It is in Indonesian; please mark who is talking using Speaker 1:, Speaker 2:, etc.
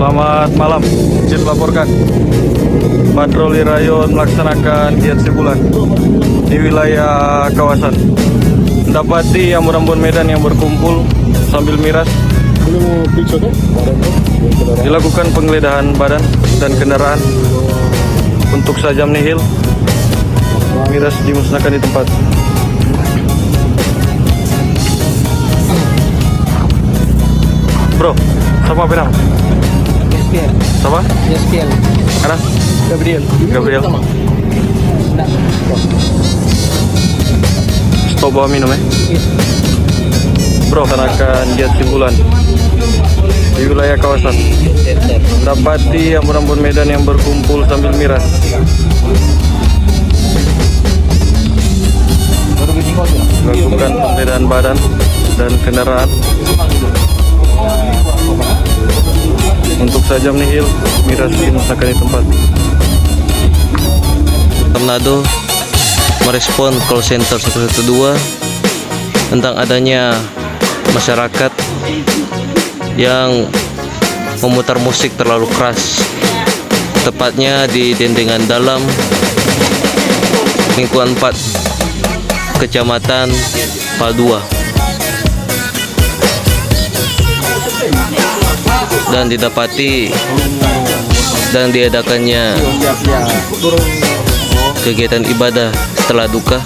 Speaker 1: Selamat malam, izin melaporkan. Patroli rayon melaksanakan giat sebulan di wilayah kawasan. Mendapati ambon-ambon Medan yang berkumpul sambil miras. Dilakukan penggeledahan badan dan kendaraan untuk sajam nihil. Miras dimusnahkan di tempat. Bro, sama apa nama?
Speaker 2: Yespiel.
Speaker 1: Sama?
Speaker 2: Yespiel.
Speaker 1: Mana?
Speaker 2: Gabriel.
Speaker 1: Gabriel.
Speaker 2: Nah,
Speaker 1: Stop bawa minum ya. Bro, melaksanakan giat sebulan di wilayah kawasan. Dapati ambon-ambon Medan yang berkumpul sambil miras. Lakukan penggeledahan badan dan kendaraan untuk sajam nihil. Miras dimusnahkan di tempat.
Speaker 3: Manado merespon call center 112 tentang adanya masyarakat yang memutar musik terlalu keras, tepatnya di Dendengan Dalam, lingkungan 4, Kecamatan Padua, dan didapati dan diadakannya kegiatan ibadah setelah duka